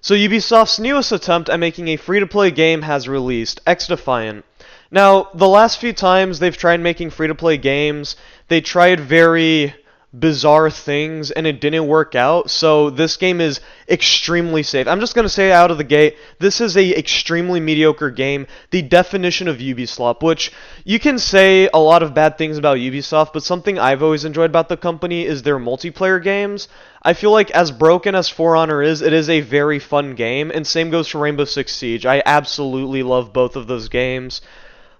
So Ubisoft's newest attempt at making a free-to-play game has released, XDefiant. Now, the last few times they've tried making free-to-play games, they tried very bizarre things and it didn't work out, so this game is extremely safe. I'm just going to say out of the gate, this is a extremely mediocre game, the definition of Ubislop, which you can say a lot of bad things about Ubisoft, but something I've always enjoyed about the company is their multiplayer games. I feel like as broken as For Honor is, it is a very fun game, and same goes for Rainbow Six Siege. I absolutely love both of those games,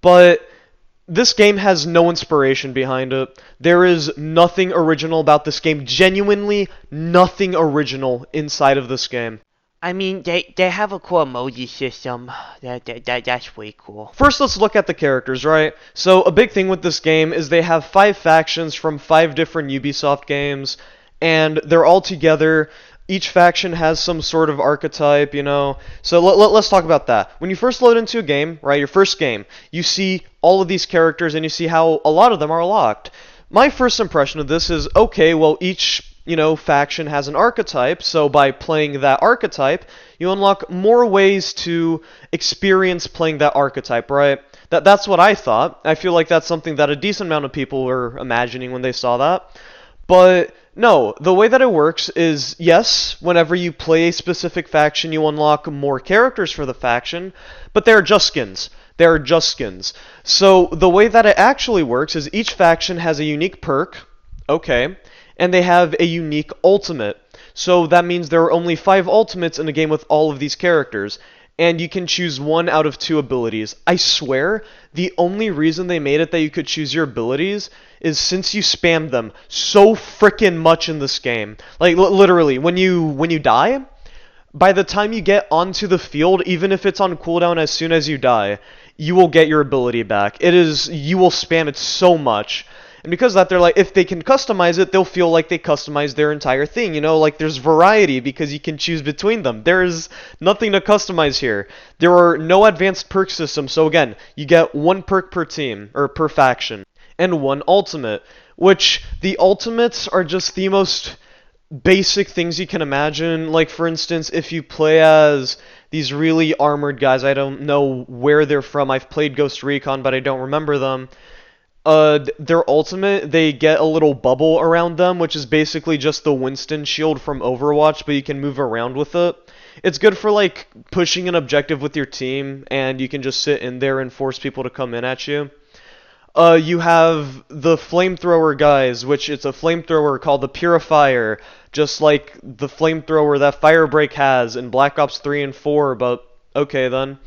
but this game has no inspiration behind it. There is nothing original about this game. Genuinely nothing original inside of this game. I mean, they have a cool emoji system. That's way cool. First, let's look at the characters, right? So, a big thing with this game is they have 5 factions from 5 different Ubisoft games, and they're all together. Each faction has some sort of archetype, you know. So let's talk about that. When you first load into a game, right, your first game, you see all of these characters and you see how a lot of them are locked. My first impression of this is, okay, well, each, faction has an archetype, so by playing that archetype, you unlock more ways to experience playing that archetype, right? That's what I thought. I feel like that's something that a decent amount of people were imagining when they saw that. But no, the way that it works is, yes, whenever you play a specific faction, you unlock more characters for the faction, but they're just skins. They're just skins. So the way that it actually works is each faction has a unique perk, okay, and they have a unique ultimate. So that means there are only 5 ultimates in a game with all of these characters, and you can choose 1 out of 2 abilities. I swear, the only reason they made it that you could choose your abilities is since you spammed them so frickin' much in this game. Like, literally, when you die, by the time you get onto the field, even if it's on cooldown as soon as you die, you will get your ability back. You will spam it so much. And because of that, they're like, if they can customize it, they'll feel like they customized their entire thing. Like there's variety because you can choose between them. There's nothing to customize here. There are no advanced perk systems. So again, you get 1 perk per team, or per faction, and 1 ultimate, which the ultimates are just the most basic things you can imagine. Like, for instance, if you play as these really armored guys, I don't know where they're from. I've played Ghost Recon, but I don't remember them. Their ultimate, they get a little bubble around them, which is basically just the Winston shield from Overwatch, but you can move around with it. It's good for, like, pushing an objective with your team, and you can just sit in there and force people to come in at you. You have the flamethrower guys, which it's a flamethrower called the Purifier, just like the flamethrower that Firebreak has in Black Ops 3 and 4, but okay then.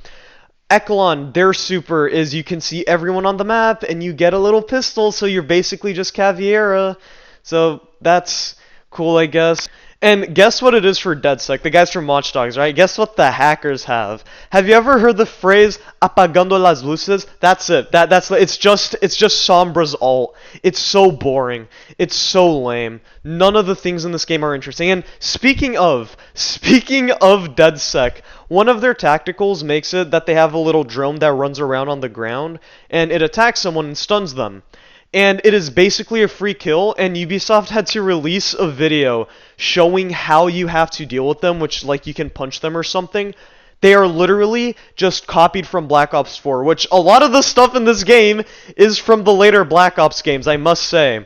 Echelon, their super is you can see everyone on the map and you get a little pistol, so you're basically just Caveira. So that's cool, I guess. And guess what it is for deadsec, the guys from Watch Dogs, right? Guess what the hackers have? Have you ever heard the phrase apagando las luces? That's it. It's just Sombra's ult. It's so boring. It's so lame. None of the things in this game are interesting. And speaking of deadsec, one of their tacticals makes it that they have a little drone that runs around on the ground and it attacks someone and stuns them. And it is basically a free kill, and Ubisoft had to release a video showing how you have to deal with them, which, like, you can punch them or something. They are literally just copied from Black Ops 4, which a lot of the stuff in this game is from the later Black Ops games, I must say.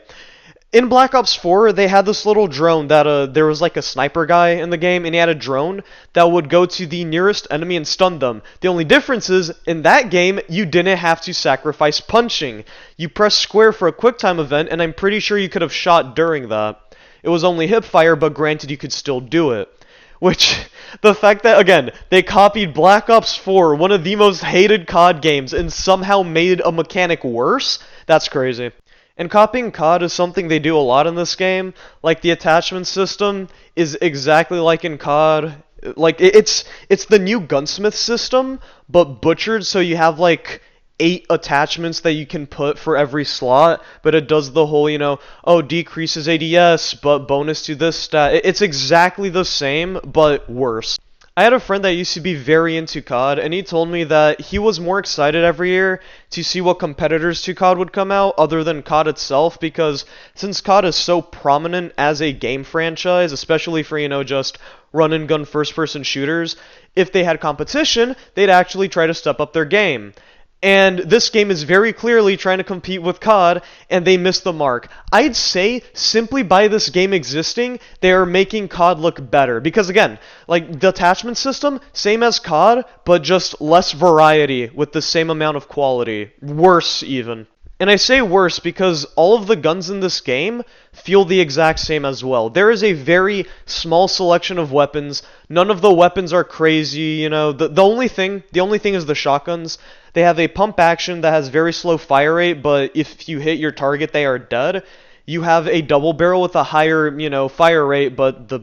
In Black Ops 4, they had this little drone that, there was like a sniper guy in the game, and he had a drone that would go to the nearest enemy and stun them. The only difference is, in that game, you didn't have to sacrifice punching. You press square for a QuickTime event, and I'm pretty sure you could have shot during that. It was only hipfire, but granted, you could still do it. Which, the fact that, again, they copied Black Ops 4, one of the most hated COD games, and somehow made a mechanic worse, that's crazy. And copying COD is something they do a lot in this game. Like, the attachment system is exactly like in COD. Like, it's the new gunsmith system, but butchered, so you have, like, 8 attachments that you can put for every slot, but it does the whole, decreases ADS, but bonus to this stat. It's exactly the same, but worse. I had a friend that used to be very into COD, and he told me that he was more excited every year to see what competitors to COD would come out other than COD itself, because since COD is so prominent as a game franchise, especially for, just run and gun first person shooters, if they had competition, they'd actually try to step up their game. And this game is very clearly trying to compete with COD, and they missed the mark. I'd say simply by this game existing, they are making COD look better. Because again, like the attachment system, same as COD, but just less variety with the same amount of quality. Worse, even. And I say worse because all of the guns in this game feel the exact same as well. There is a very small selection of weapons. None of the weapons are crazy, The only thing is the shotguns. They have a pump action that has very slow fire rate, but if you hit your target, they are dead. You have a double barrel with a higher, fire rate, but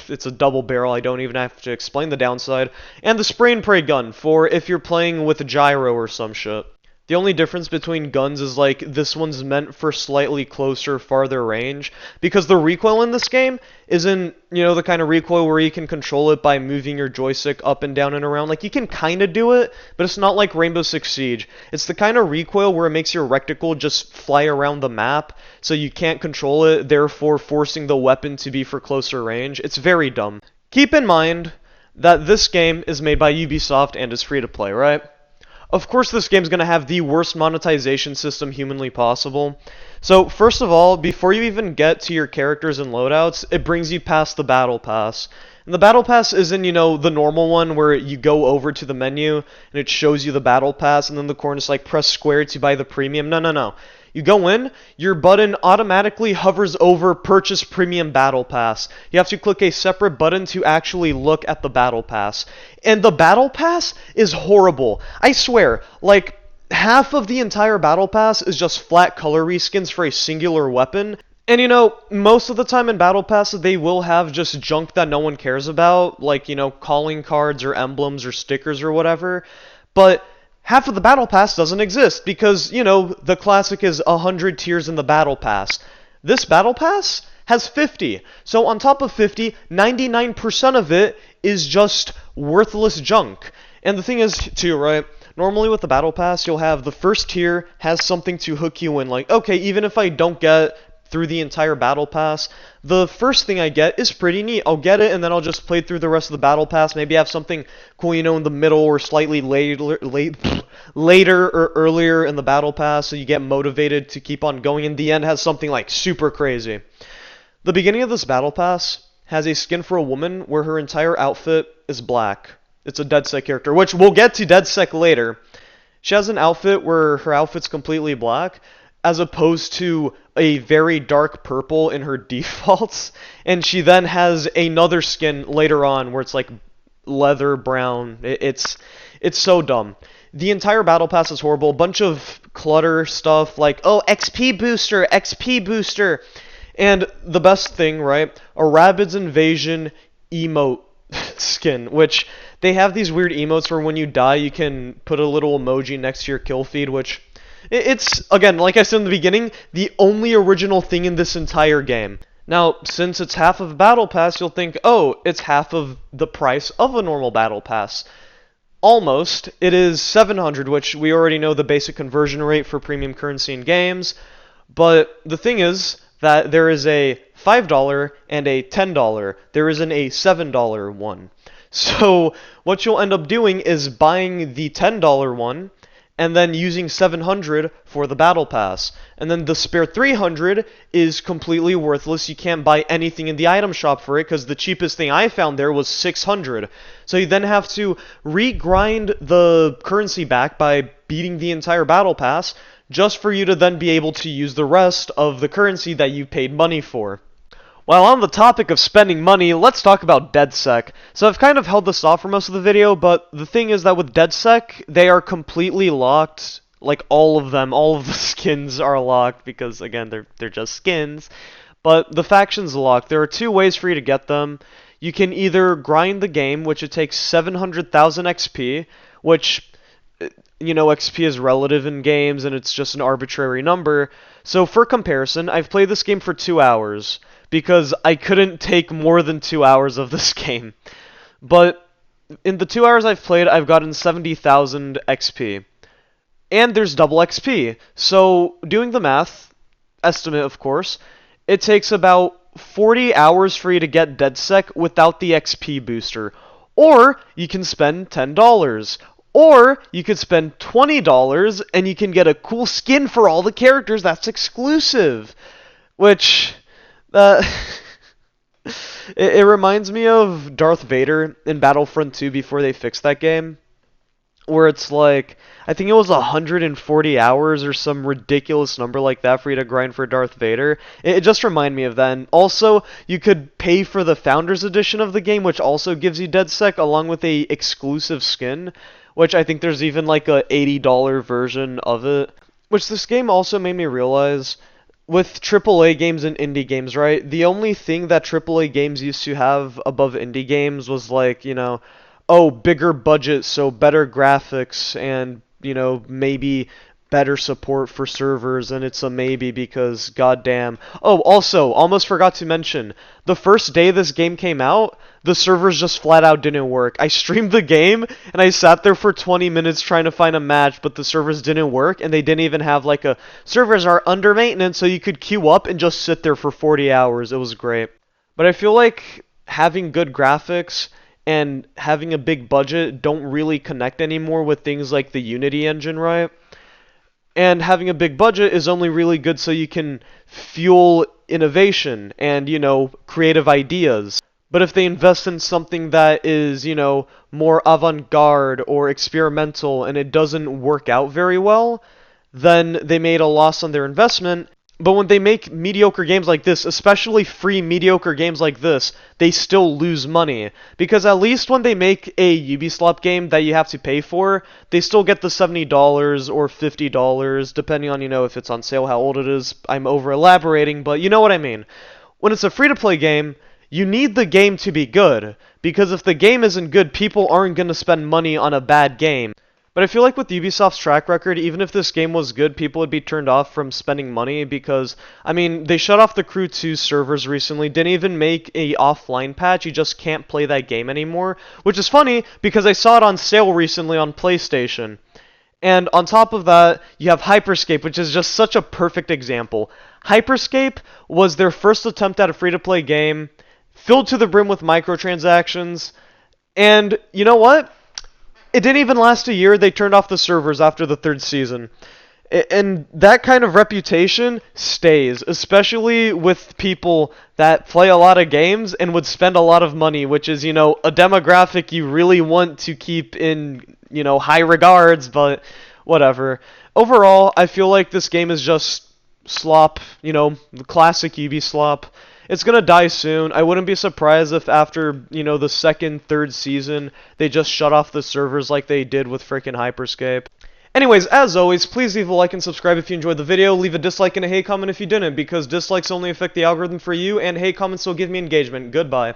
it's a double barrel. I don't even have to explain the downside. And the spray and pray gun for if you're playing with a gyro or some shit. The only difference between guns is like this one's meant for slightly closer, farther range, because the recoil in this game isn't, the kind of recoil where you can control it by moving your joystick up and down and around. Like you can kind of do it, but it's not like Rainbow Six Siege. It's the kind of recoil where it makes your reticle just fly around the map, so you can't control it, therefore forcing the weapon to be for closer range. It's very dumb. Keep in mind that this game is made by Ubisoft and is free to play, right? Of course this game's going to have the worst monetization system humanly possible. So first of all, before you even get to your characters and loadouts, it brings you past the Battle Pass. And the Battle Pass isn't, the normal one where you go over to the menu and it shows you the Battle Pass and then the corner is like press square to buy the premium. No. You go in, your button automatically hovers over Purchase Premium Battle Pass. You have to click a separate button to actually look at the Battle Pass. And the Battle Pass is horrible. I swear, like, half of the entire Battle Pass is just flat color reskins for a singular weapon. And most of the time in Battle Pass, they will have just junk that no one cares about, like, calling cards or emblems or stickers or whatever. But half of the Battle Pass doesn't exist because, the classic is 100 tiers in the Battle Pass. This Battle Pass has 50. So on top of 50, 99% of it is just worthless junk. And the thing is, too, right? Normally with the Battle Pass, you'll have the first tier has something to hook you in. Like, okay, even if I don't get through the entire Battle Pass, the first thing I get is pretty neat. I'll get it, and then I'll just play through the rest of the Battle Pass. Maybe have something cool, in the middle or slightly later or earlier in the Battle Pass, so you get motivated to keep on going. In the end, has something like super crazy. The beginning of this Battle Pass has a skin for a woman where her entire outfit is black. It's a deadsec character, which we'll get to deadsec later. She has an outfit where her outfit's completely black, as opposed to a very dark purple in her defaults, and she then has another skin later on where it's like leather brown. It's so dumb. The entire Battle Pass is horrible. A bunch of clutter stuff like, oh, XP booster, and the best thing, right? A Rabbids Invasion emote skin, which they have these weird emotes where when you die you can put a little emoji next to your kill feed, which it's, again, like I said in the beginning, the only original thing in this entire game. Now, since it's half of a Battle Pass, you'll think, oh, it's half of the price of a normal Battle Pass. Almost. It is 700, which we already know the basic conversion rate for premium currency in games. But the thing is that there is a $5 and a $10. There isn't a $7 one. So what you'll end up doing is buying the $10 one, and then using 700 for the Battle Pass. And then the spare 300 is completely worthless. You can't buy anything in the item shop for it, because the cheapest thing I found there was 600. So you then have to regrind the currency back by beating the entire Battle Pass, just for you to then be able to use the rest of the currency that you paid money for. While on the topic of spending money, let's talk about deadsec. So I've kind of held this off for most of the video, but the thing is that with deadsec, they are completely locked. Like all of them, all of the skins are locked because, again, they're just skins. But the faction's locked. There are two ways for you to get them. You can either grind the game, which it takes 700,000 XP, which, XP is relative in games and it's just an arbitrary number. So for comparison, I've played this game for 2 hours, because I couldn't take more than 2 hours of this game. But in the 2 hours I've played, I've gotten 70,000 XP. And there's double XP. So, doing the math, estimate of course, it takes about 40 hours for you to get deadsec without the XP booster. Or you can spend $10. Or you could spend $20 and you can get a cool skin for all the characters that's exclusive. Which, uh, it reminds me of Darth Vader in Battlefront 2 before they fixed that game, where it's like, I think it was 140 hours or some ridiculous number like that for you to grind for Darth Vader. It just reminded me of that. And also, you could pay for the Founders Edition of the game, which also gives you deadsec along with a exclusive skin, which I think there's even like a $80 version of it. Which this game also made me realize, with AAA games and indie games, right? The only thing that AAA games used to have above indie games was like, oh, bigger budget, so better graphics and, maybe better support for servers, and it's a maybe because goddamn. Oh, also, almost forgot to mention, the first day this game came out, the servers just flat out didn't work. I streamed the game and I sat there for 20 minutes trying to find a match, but the servers didn't work, and they didn't even have like a servers are under maintenance, so you could queue up and just sit there for 40 hours. It was great. But I feel like having good graphics and having a big budget don't really connect anymore with things like the Unity engine, right? And having a big budget is only really good so you can fuel innovation and, creative ideas. But if they invest in something that is, more avant-garde or experimental and it doesn't work out very well, then they made a loss on their investment. But when they make mediocre games like this, especially free mediocre games like this, they still lose money. Because at least when they make a Ubislop game that you have to pay for, they still get the $70 or $50, depending on, if it's on sale, how old it is. I'm over elaborating, but you know what I mean. When it's a free-to-play game, you need the game to be good. Because if the game isn't good, people aren't going to spend money on a bad game. But I feel like with Ubisoft's track record, even if this game was good, people would be turned off from spending money because, they shut off the Crew 2 servers recently, didn't even make a offline patch, you just can't play that game anymore, which is funny because I saw it on sale recently on PlayStation. And on top of that, you have Hyperscape, which is just such a perfect example. Hyperscape was their first attempt at a free-to-play game, filled to the brim with microtransactions, and you know what? It didn't even last a year. They turned off the servers after the third season. And that kind of reputation stays, especially with people that play a lot of games and would spend a lot of money, which is, a demographic you really want to keep in, high regards, but whatever. Overall, I feel like this game is just slop, the classic Ubislop. It's gonna die soon. I wouldn't be surprised if after, the second, third season, they just shut off the servers like they did with frickin' Hyperscape. Anyways, as always, please leave a like and subscribe if you enjoyed the video. Leave a dislike and a hate comment if you didn't, because dislikes only affect the algorithm for you, and hate comments will give me engagement. Goodbye.